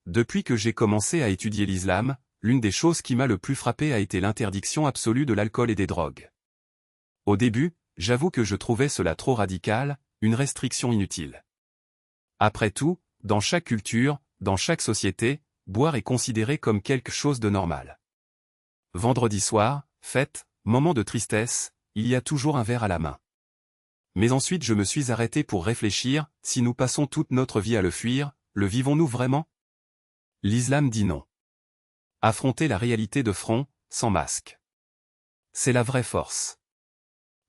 Depuis que j'ai commencé à étudier l'islam, l'une des choses qui m'a le plus frappé a été l'interdiction absolue de l'alcool et des drogues. Au début, j'avoue que je trouvais cela trop radical, une restriction inutile. Après tout, dans chaque culture, dans chaque société, boire est considéré comme quelque chose de normal. Vendredi soir, fête, moment de tristesse, il y a toujours un verre à la main. Mais ensuite je me suis arrêté pour réfléchir, si nous passons toute notre vie à le fuir, le vivons-nous vraiment? L'islam dit non. Affronter la réalité de front, sans masque. C'est la vraie force.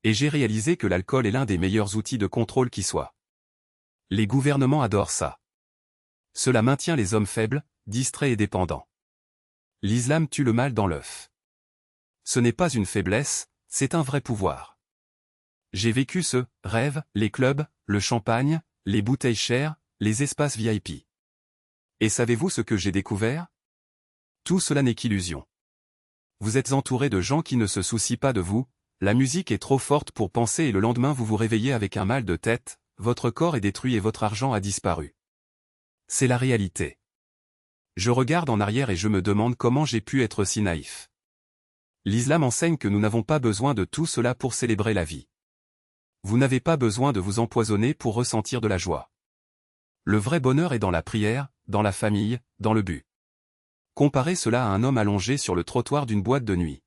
Et j'ai réalisé que l'alcool est l'un des meilleurs outils de contrôle qui soit. Les gouvernements adorent ça. Cela maintient les hommes faibles, distraits et dépendants. L'islam tue le mal dans l'œuf. Ce n'est pas une faiblesse, c'est un vrai pouvoir. J'ai vécu ce rêve, les clubs, le champagne, les bouteilles chères, les espaces VIP. Et savez-vous ce que j'ai découvert? Tout cela n'est qu'illusion. Vous êtes entouré de gens qui ne se soucient pas de vous, la musique est trop forte pour penser et le lendemain vous vous réveillez avec un mal de tête, votre corps est détruit et votre argent a disparu. C'est la réalité. Je regarde en arrière et je me demande comment j'ai pu être si naïf. L'islam enseigne que nous n'avons pas besoin de tout cela pour célébrer la vie. Vous n'avez pas besoin de vous empoisonner pour ressentir de la joie. Le vrai bonheur est dans la prière, dans la famille, dans le but. Comparez cela à un homme allongé sur le trottoir d'une boîte de nuit.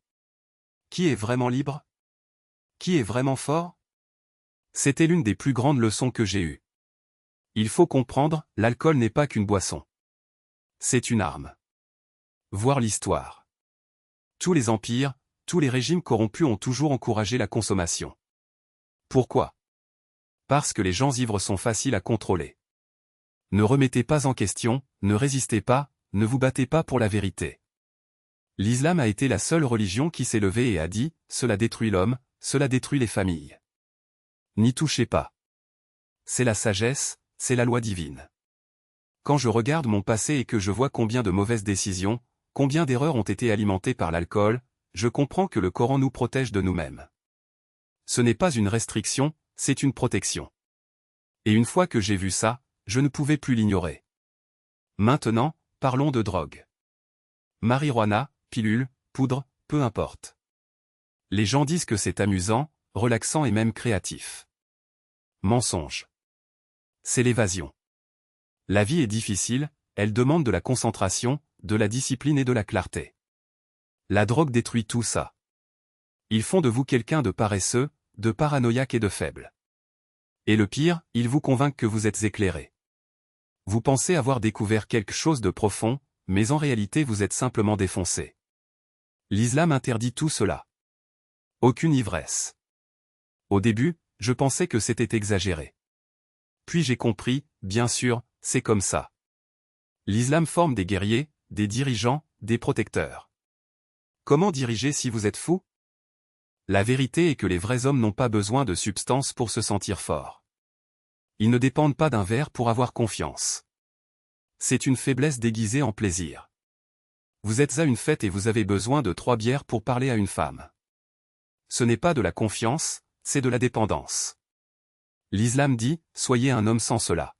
Qui est vraiment libre? Qui est vraiment fort? C'était l'une des plus grandes leçons que j'ai eues. Il faut comprendre, l'alcool n'est pas qu'une boisson. C'est une arme. Voir l'histoire. Tous les empires, tous les régimes corrompus ont toujours encouragé la consommation. Pourquoi? Parce que les gens ivres sont faciles à contrôler. Ne remettez pas en question, ne résistez pas, ne vous battez pas pour la vérité. L'islam a été la seule religion qui s'est levée et a dit, cela détruit l'homme, cela détruit les familles. N'y touchez pas. C'est la sagesse, c'est la loi divine. Quand je regarde mon passé et que je vois combien de mauvaises décisions, combien d'erreurs ont été alimentées par l'alcool, je comprends que le Coran nous protège de nous-mêmes. Ce n'est pas une restriction, c'est une protection. Et une fois que j'ai vu ça, je ne pouvais plus l'ignorer. Maintenant, parlons de drogue. Marijuana, pilule, poudre, peu importe. Les gens disent que c'est amusant, relaxant et même créatif. Mensonge. C'est l'évasion. La vie est difficile, elle demande de la concentration, de la discipline et de la clarté. La drogue détruit tout ça. Ils font de vous quelqu'un de paresseux, de paranoïaque et de faible. Et le pire, ils vous convainquent que vous êtes éclairé. Vous pensez avoir découvert quelque chose de profond, mais en réalité vous êtes simplement défoncé. L'islam interdit tout cela. Aucune ivresse. Au début, je pensais que c'était exagéré. Puis j'ai compris, bien sûr, c'est comme ça. L'islam forme des guerriers, des dirigeants, des protecteurs. Comment diriger si vous êtes fou? La vérité est que les vrais hommes n'ont pas besoin de substances pour se sentir forts. Ils ne dépendent pas d'un verre pour avoir confiance. C'est une faiblesse déguisée en plaisir. Vous êtes à une fête et vous avez besoin de 3 bières pour parler à une femme. Ce n'est pas de la confiance, c'est de la dépendance. L'islam dit, soyez un homme sans cela.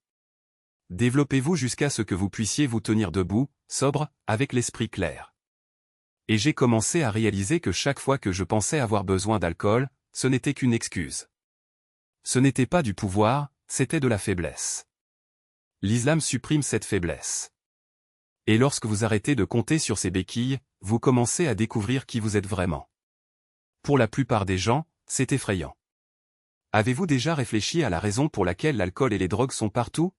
Développez-vous jusqu'à ce que vous puissiez vous tenir debout, sobre, avec l'esprit clair. Et j'ai commencé à réaliser que chaque fois que je pensais avoir besoin d'alcool, ce n'était qu'une excuse. Ce n'était pas du pouvoir, c'était de la faiblesse. L'islam supprime cette faiblesse. Et lorsque vous arrêtez de compter sur ces béquilles, vous commencez à découvrir qui vous êtes vraiment. Pour la plupart des gens, c'est effrayant. Avez-vous déjà réfléchi à la raison pour laquelle l'alcool et les drogues sont partout?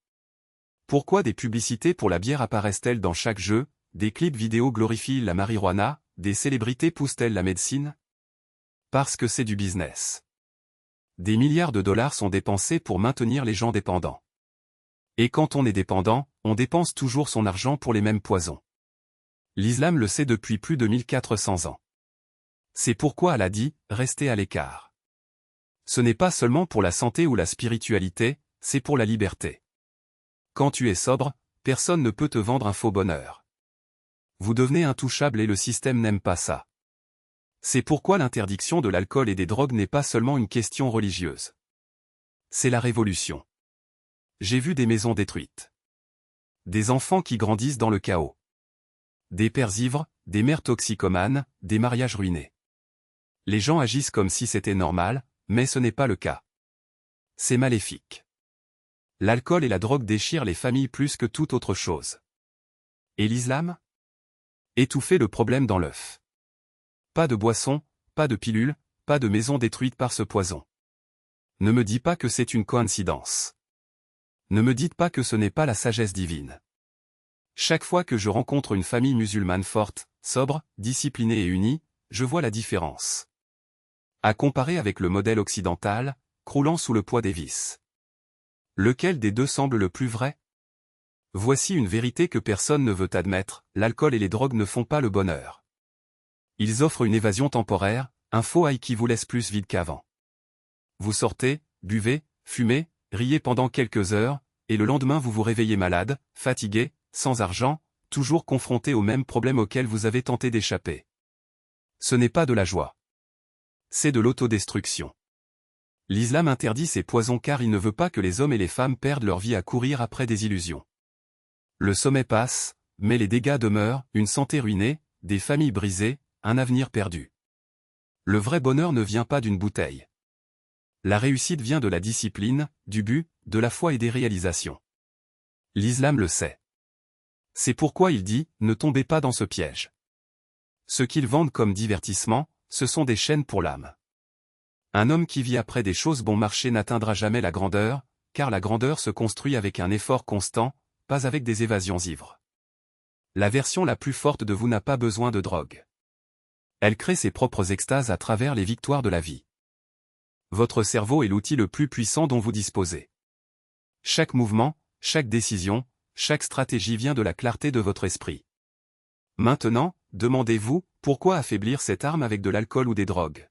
Pourquoi des publicités pour la bière apparaissent-elles dans chaque jeu, des clips vidéo glorifient la marijuana, des célébrités poussent-elles la médecine? Parce que c'est du business. Des milliards de dollars sont dépensés pour maintenir les gens dépendants. Et quand on est dépendant, on dépense toujours son argent pour les mêmes poisons. L'islam le sait depuis plus de 1400 ans. C'est pourquoi Allah dit, restez à l'écart. Ce n'est pas seulement pour la santé ou la spiritualité, c'est pour la liberté. Quand tu es sobre, personne ne peut te vendre un faux bonheur. Vous devenez intouchable et le système n'aime pas ça. C'est pourquoi l'interdiction de l'alcool et des drogues n'est pas seulement une question religieuse. C'est la révolution. J'ai vu des maisons détruites. Des enfants qui grandissent dans le chaos. Des pères ivres, des mères toxicomanes, des mariages ruinés. Les gens agissent comme si c'était normal, mais ce n'est pas le cas. C'est maléfique. L'alcool et la drogue déchirent les familles plus que toute autre chose. Et l'islam? Étouffer le problème dans l'œuf. Pas de boisson, pas de pilule, pas de maison détruite par ce poison. Ne me dis pas que c'est une coïncidence. Ne me dites pas que ce n'est pas la sagesse divine. Chaque fois que je rencontre une famille musulmane forte, sobre, disciplinée et unie, je vois la différence. À comparer avec le modèle occidental, croulant sous le poids des vices. Lequel des deux semble le plus vrai? Voici une vérité que personne ne veut admettre, l'alcool et les drogues ne font pas le bonheur. Ils offrent une évasion temporaire, un faux high qui vous laisse plus vide qu'avant. Vous sortez, buvez, fumez, riez pendant quelques heures, et le lendemain vous vous réveillez malade, fatigué, sans argent, toujours confronté aux mêmes problèmes auxquels vous avez tenté d'échapper. Ce n'est pas de la joie. C'est de l'autodestruction. L'islam interdit ces poisons car il ne veut pas que les hommes et les femmes perdent leur vie à courir après des illusions. Le sommet passe, mais les dégâts demeurent, une santé ruinée, des familles brisées, un avenir perdu. Le vrai bonheur ne vient pas d'une bouteille. La réussite vient de la discipline, du but, de la foi et des réalisations. L'islam le sait. C'est pourquoi il dit, ne tombez pas dans ce piège. Ce qu'ils vendent comme divertissement, ce sont des chaînes pour l'âme. Un homme qui vit après des choses bon marché n'atteindra jamais la grandeur, car la grandeur se construit avec un effort constant, pas avec des évasions ivres. La version la plus forte de vous n'a pas besoin de drogue. Elle crée ses propres extases à travers les victoires de la vie. Votre cerveau est l'outil le plus puissant dont vous disposez. Chaque mouvement, chaque décision, chaque stratégie vient de la clarté de votre esprit. Maintenant, demandez-vous, pourquoi affaiblir cette arme avec de l'alcool ou des drogues?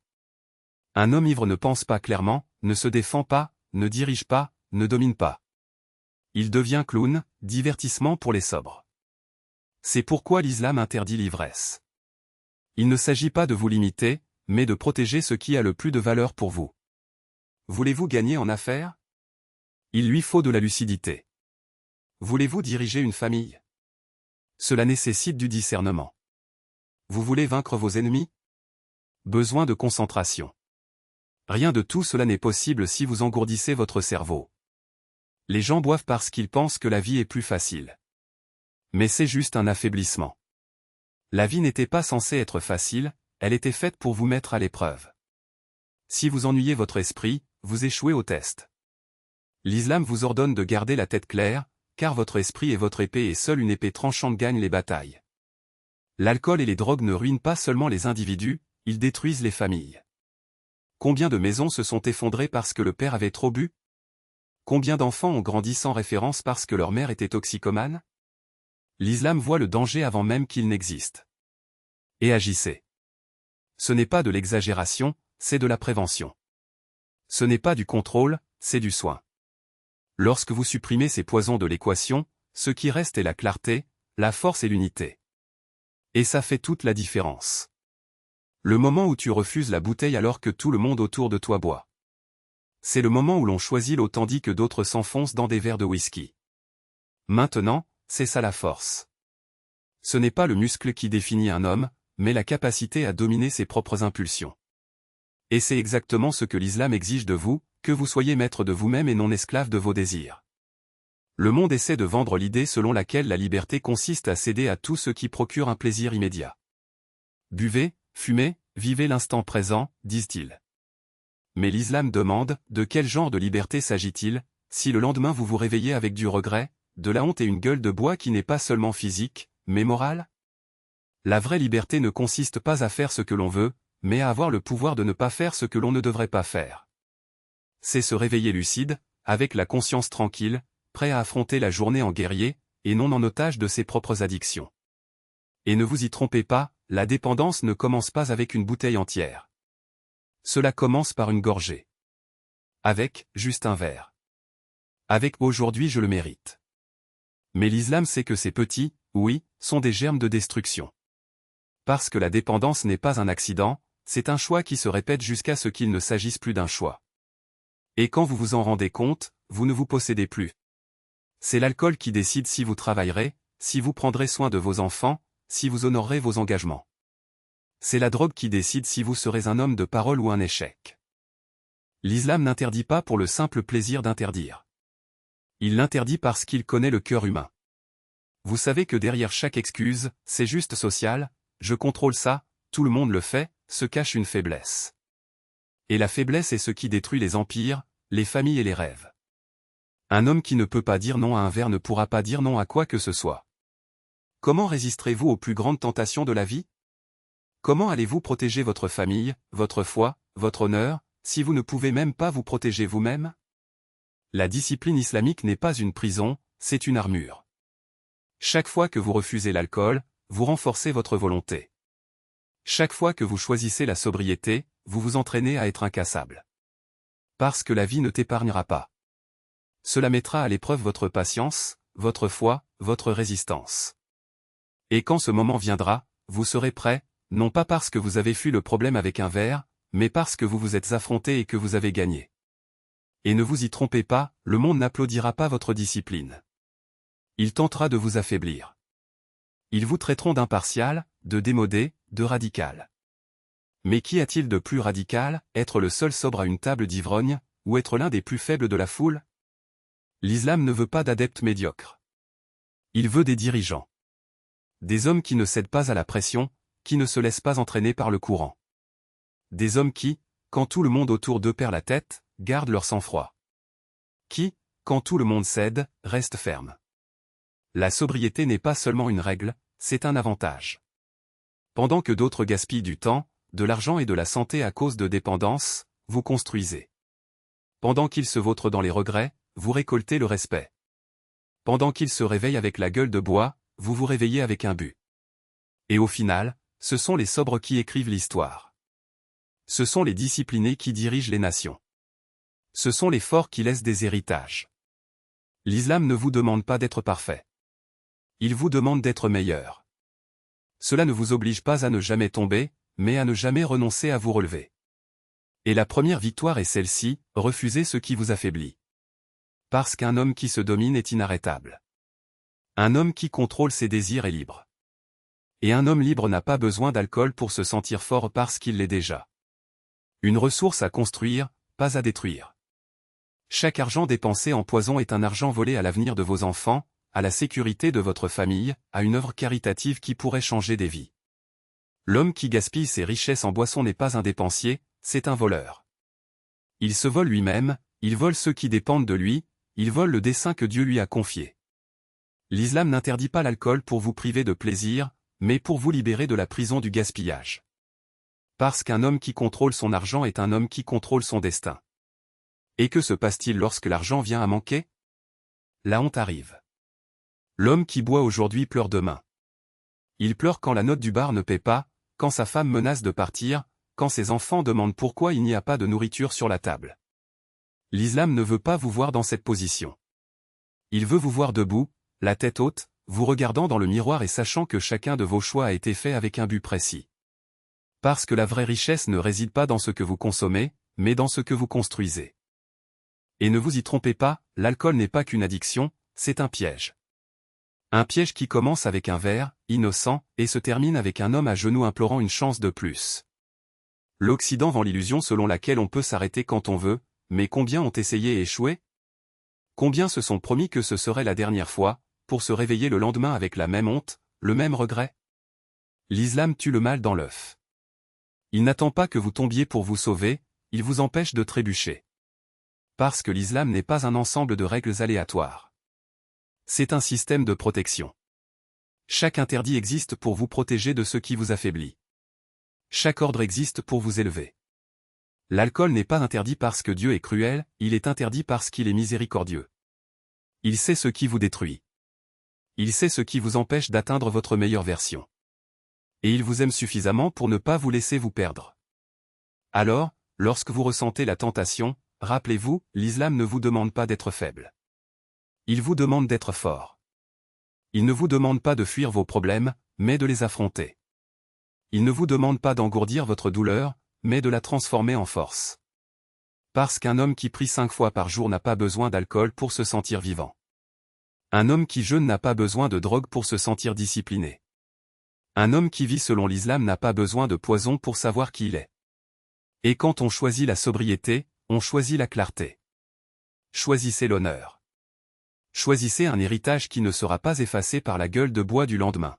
Un homme ivre ne pense pas clairement, ne se défend pas, ne dirige pas, ne domine pas. Il devient clown, divertissement pour les sobres. C'est pourquoi l'islam interdit l'ivresse. Il ne s'agit pas de vous limiter, mais de protéger ce qui a le plus de valeur pour vous. Voulez-vous gagner en affaires? Il lui faut de la lucidité. Voulez-vous diriger une famille? Cela nécessite du discernement. Vous voulez vaincre vos ennemis? Besoin de concentration. Rien de tout cela n'est possible si vous engourdissez votre cerveau. Les gens boivent parce qu'ils pensent que la vie est plus facile. Mais c'est juste un affaiblissement. La vie n'était pas censée être facile, elle était faite pour vous mettre à l'épreuve. Si vous ennuyez votre esprit, vous échouez au test. L'islam vous ordonne de garder la tête claire, car votre esprit est votre épée et seule une épée tranchante gagne les batailles. L'alcool et les drogues ne ruinent pas seulement les individus, ils détruisent les familles. Combien de maisons se sont effondrées parce que le père avait trop bu? Combien d'enfants ont grandi sans référence parce que leur mère était toxicomane? L'islam voit le danger avant même qu'il n'existe. Et agissez. Ce n'est pas de l'exagération, c'est de la prévention. Ce n'est pas du contrôle, c'est du soin. Lorsque vous supprimez ces poisons de l'équation, ce qui reste est la clarté, la force et l'unité. Et ça fait toute la différence. Le moment où tu refuses la bouteille alors que tout le monde autour de toi boit. C'est le moment où l'on choisit l'eau tandis que d'autres s'enfoncent dans des verres de whisky. Maintenant, c'est ça la force. Ce n'est pas le muscle qui définit un homme, mais la capacité à dominer ses propres impulsions. Et c'est exactement ce que l'islam exige de vous, que vous soyez maître de vous-même et non esclave de vos désirs. Le monde essaie de vendre l'idée selon laquelle la liberté consiste à céder à tout ce qui procure un plaisir immédiat. Buvez, fumez, vivez l'instant présent, disent-ils. Mais l'islam demande, de quel genre de liberté s'agit-il, si le lendemain vous vous réveillez avec du regret, de la honte et une gueule de bois qui n'est pas seulement physique, mais morale? La vraie liberté ne consiste pas à faire ce que l'on veut, mais à avoir le pouvoir de ne pas faire ce que l'on ne devrait pas faire. C'est se réveiller lucide, avec la conscience tranquille, prêt à affronter la journée en guerrier, et non en otage de ses propres addictions. Et ne vous y trompez pas, la dépendance ne commence pas avec une bouteille entière. Cela commence par une gorgée. Avec, juste un verre. Avec aujourd'hui je le mérite. Mais l'islam sait que ces petits, oui, sont des germes de destruction. Parce que la dépendance n'est pas un accident, c'est un choix qui se répète jusqu'à ce qu'il ne s'agisse plus d'un choix. Et quand vous vous en rendez compte, vous ne vous possédez plus. C'est l'alcool qui décide si vous travaillerez, si vous prendrez soin de vos enfants, si vous honorerez vos engagements. C'est la drogue qui décide si vous serez un homme de parole ou un échec. L'islam n'interdit pas pour le simple plaisir d'interdire. Il l'interdit parce qu'il connaît le cœur humain. Vous savez que derrière chaque excuse, c'est juste social, je contrôle ça, tout le monde le fait, se cache une faiblesse. Et la faiblesse est ce qui détruit les empires, les familles et les rêves. Un homme qui ne peut pas dire non à un verre ne pourra pas dire non à quoi que ce soit. Comment résisterez-vous aux plus grandes tentations de la vie? Comment allez-vous protéger votre famille, votre foi, votre honneur, si vous ne pouvez même pas vous protéger vous-même? La discipline islamique n'est pas une prison, c'est une armure. Chaque fois que vous refusez l'alcool, vous renforcez votre volonté. Chaque fois que vous choisissez la sobriété, vous vous entraînez à être incassable. Parce que la vie ne t'épargnera pas. Cela mettra à l'épreuve votre patience, votre foi, votre résistance. Et quand ce moment viendra, vous serez prêt, non pas parce que vous avez fui le problème avec un verre, mais parce que vous vous êtes affronté et que vous avez gagné. Et ne vous y trompez pas, le monde n'applaudira pas votre discipline. Il tentera de vous affaiblir. Ils vous traiteront d'impartial, de démodé, de radical. Mais qu'y a-t-il de plus radical, être le seul sobre à une table d'ivrogne, ou être l'un des plus faibles de la foule? L'islam ne veut pas d'adeptes médiocres. Il veut des dirigeants. Des hommes qui ne cèdent pas à la pression, qui ne se laissent pas entraîner par le courant. Des hommes qui, quand tout le monde autour d'eux perd la tête, gardent leur sang-froid. Qui, quand tout le monde cède, restent fermes. La sobriété n'est pas seulement une règle, c'est un avantage. Pendant que d'autres gaspillent du temps, de l'argent et de la santé à cause de dépendance, vous construisez. Pendant qu'ils se vautrent dans les regrets, vous récoltez le respect. Pendant qu'ils se réveillent avec la gueule de bois, vous vous réveillez avec un but. Et au final, ce sont les sobres qui écrivent l'histoire. Ce sont les disciplinés qui dirigent les nations. Ce sont les forts qui laissent des héritages. L'islam ne vous demande pas d'être parfait. Il vous demande d'être meilleur. Cela ne vous oblige pas à ne jamais tomber, mais à ne jamais renoncer à vous relever. Et la première victoire est celle-ci, refusez ce qui vous affaiblit. Parce qu'un homme qui se domine est inarrêtable. Un homme qui contrôle ses désirs est libre. Et un homme libre n'a pas besoin d'alcool pour se sentir fort parce qu'il l'est déjà. Une ressource à construire, pas à détruire. Chaque argent dépensé en poison est un argent volé à l'avenir de vos enfants, à la sécurité de votre famille, à une œuvre caritative qui pourrait changer des vies. L'homme qui gaspille ses richesses en boisson n'est pas un dépensier, c'est un voleur. Il se vole lui-même, il vole ceux qui dépendent de lui, il vole le dessein que Dieu lui a confié. L'islam n'interdit pas l'alcool pour vous priver de plaisir, mais pour vous libérer de la prison du gaspillage. Parce qu'un homme qui contrôle son argent est un homme qui contrôle son destin. Et que se passe-t-il lorsque l'argent vient à manquer? La honte arrive. L'homme qui boit aujourd'hui pleure demain. Il pleure quand la note du bar ne paie pas, quand sa femme menace de partir, quand ses enfants demandent pourquoi il n'y a pas de nourriture sur la table. L'islam ne veut pas vous voir dans cette position. Il veut vous voir debout, la tête haute, vous regardant dans le miroir et sachant que chacun de vos choix a été fait avec un but précis. Parce que la vraie richesse ne réside pas dans ce que vous consommez, mais dans ce que vous construisez. Et ne vous y trompez pas, l'alcool n'est pas qu'une addiction, c'est un piège. Un piège qui commence avec un verre, innocent, et se termine avec un homme à genoux implorant une chance de plus. L'Occident vend l'illusion selon laquelle on peut s'arrêter quand on veut, mais combien ont essayé et échoué? Combien se sont promis que ce serait la dernière fois, pour se réveiller le lendemain avec la même honte, le même regret? L'islam tue le mal dans l'œuf. Il n'attend pas que vous tombiez pour vous sauver, il vous empêche de trébucher. Parce que l'islam n'est pas un ensemble de règles aléatoires. C'est un système de protection. Chaque interdit existe pour vous protéger de ce qui vous affaiblit. Chaque ordre existe pour vous élever. L'alcool n'est pas interdit parce que Dieu est cruel, il est interdit parce qu'il est miséricordieux. Il sait ce qui vous détruit. Il sait ce qui vous empêche d'atteindre votre meilleure version. Et il vous aime suffisamment pour ne pas vous laisser vous perdre. Alors, lorsque vous ressentez la tentation, rappelez-vous, l'islam ne vous demande pas d'être faible. Il vous demande d'être fort. Il ne vous demande pas de fuir vos problèmes, mais de les affronter. Il ne vous demande pas d'engourdir votre douleur, mais de la transformer en force. Parce qu'un homme qui prie 5 fois par jour n'a pas besoin d'alcool pour se sentir vivant. Un homme qui jeûne n'a pas besoin de drogue pour se sentir discipliné. Un homme qui vit selon l'islam n'a pas besoin de poison pour savoir qui il est. Et quand on choisit la sobriété, on choisit la clarté. Choisissez l'honneur. Choisissez un héritage qui ne sera pas effacé par la gueule de bois du lendemain.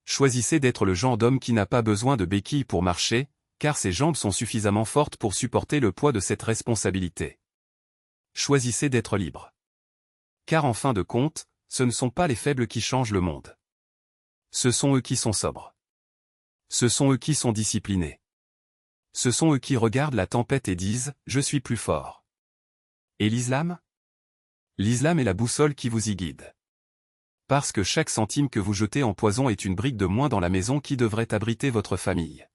Choisissez d'être le genre d'homme qui n'a pas besoin de béquilles pour marcher, car ses jambes sont suffisamment fortes pour supporter le poids de cette responsabilité. Choisissez d'être libre. Car en fin de compte, ce ne sont pas les faibles qui changent le monde. Ce sont eux qui sont sobres. Ce sont eux qui sont disciplinés. Ce sont eux qui regardent la tempête et disent « Je suis plus fort ». Et l'islam ? L'islam est la boussole qui vous y guide. Parce que chaque centime que vous jetez en poison est une brique de moins dans la maison qui devrait abriter votre famille.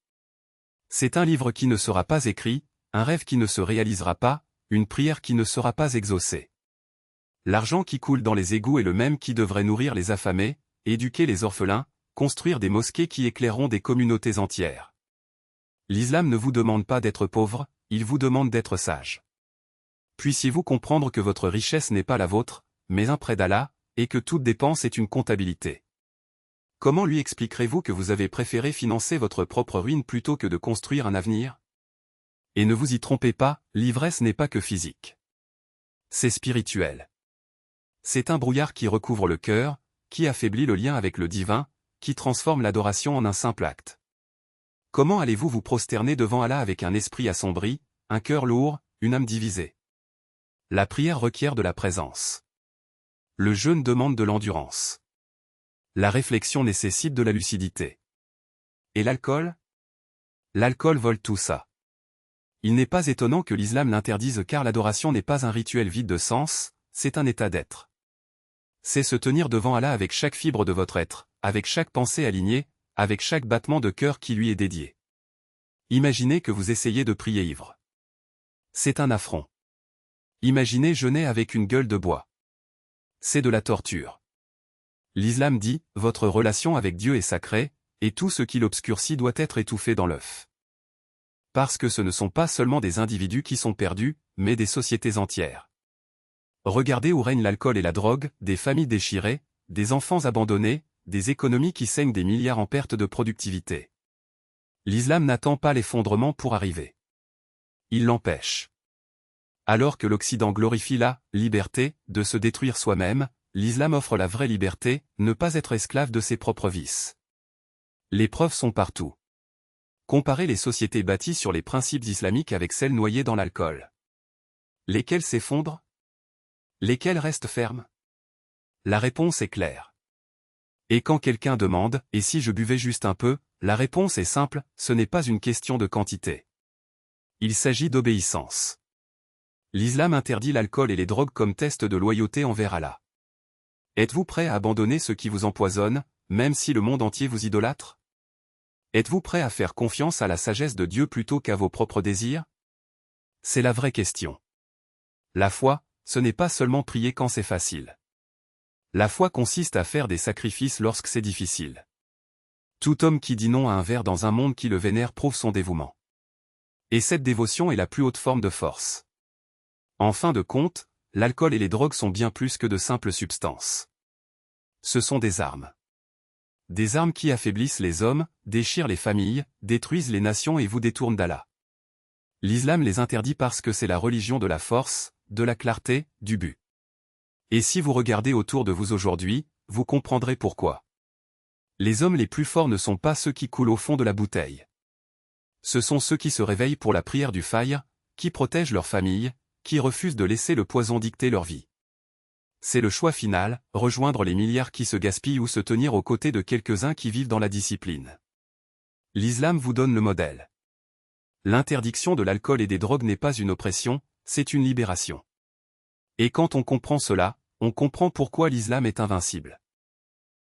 C'est un livre qui ne sera pas écrit, un rêve qui ne se réalisera pas, une prière qui ne sera pas exaucée. L'argent qui coule dans les égouts est le même qui devrait nourrir les affamés, éduquer les orphelins, construire des mosquées qui éclaireront des communautés entières. L'islam ne vous demande pas d'être pauvre, il vous demande d'être sage. Puissiez-vous comprendre que votre richesse n'est pas la vôtre, mais un prêt d'Allah, et que toute dépense est une comptabilité. Comment lui expliquerez-vous que vous avez préféré financer votre propre ruine plutôt que de construire un avenir? Et ne vous y trompez pas, l'ivresse n'est pas que physique. C'est spirituel. C'est un brouillard qui recouvre le cœur, qui affaiblit le lien avec le divin, qui transforme l'adoration en un simple acte. Comment allez-vous vous prosterner devant Allah avec un esprit assombri, un cœur lourd, une âme divisée? La prière requiert de la présence. Le jeûne demande de l'endurance. La réflexion nécessite de la lucidité. Et l'alcool? L'alcool vole tout ça. Il n'est pas étonnant que l'islam l'interdise car l'adoration n'est pas un rituel vide de sens, c'est un état d'être. C'est se tenir devant Allah avec chaque fibre de votre être, avec chaque pensée alignée, avec chaque battement de cœur qui lui est dédié. Imaginez que vous essayez de prier ivre. C'est un affront. Imaginez jeûner avec une gueule de bois. C'est de la torture. L'islam dit, votre relation avec Dieu est sacrée, et tout ce qui l'obscurcit doit être étouffé dans l'œuf. Parce que ce ne sont pas seulement des individus qui sont perdus, mais des sociétés entières. Regardez où règne l'alcool et la drogue, des familles déchirées, des enfants abandonnés, des économies qui saignent des milliards en perte de productivité. L'islam n'attend pas l'effondrement pour arriver. Il l'empêche. Alors que l'Occident glorifie la liberté de se détruire soi-même, l'islam offre la vraie liberté, ne pas être esclave de ses propres vices. Les preuves sont partout. Comparez les sociétés bâties sur les principes islamiques avec celles noyées dans l'alcool. Lesquelles s'effondrent? Lesquelles restent fermes? La réponse est claire. Et quand quelqu'un demande « Et si je buvais juste un peu ?», la réponse est simple, ce n'est pas une question de quantité. Il s'agit d'obéissance. L'islam interdit l'alcool et les drogues comme test de loyauté envers Allah. Êtes-vous prêt à abandonner ce qui vous empoisonne, même si le monde entier vous idolâtre? Êtes-vous prêt à faire confiance à la sagesse de Dieu plutôt qu'à vos propres désirs? C'est la vraie question. La foi, ce n'est pas seulement prier quand c'est facile. La foi consiste à faire des sacrifices lorsque c'est difficile. Tout homme qui dit non à un verre dans un monde qui le vénère prouve son dévouement. Et cette dévotion est la plus haute forme de force. En fin de compte, l'alcool et les drogues sont bien plus que de simples substances. Ce sont des armes. Des armes qui affaiblissent les hommes, déchirent les familles, détruisent les nations et vous détournent d'Allah. L'islam les interdit parce que c'est la religion de la force, de la clarté, du but. Et si vous regardez autour de vous aujourd'hui, vous comprendrez pourquoi. Les hommes les plus forts ne sont pas ceux qui coulent au fond de la bouteille. Ce sont ceux qui se réveillent pour la prière du Fajr, qui protègent leur famille, qui refusent de laisser le poison dicter leur vie. C'est le choix final, rejoindre les milliards qui se gaspillent ou se tenir aux côtés de quelques-uns qui vivent dans la discipline. L'islam vous donne le modèle. L'interdiction de l'alcool et des drogues n'est pas une oppression, c'est une libération. Et quand on comprend cela, on comprend pourquoi l'islam est invincible.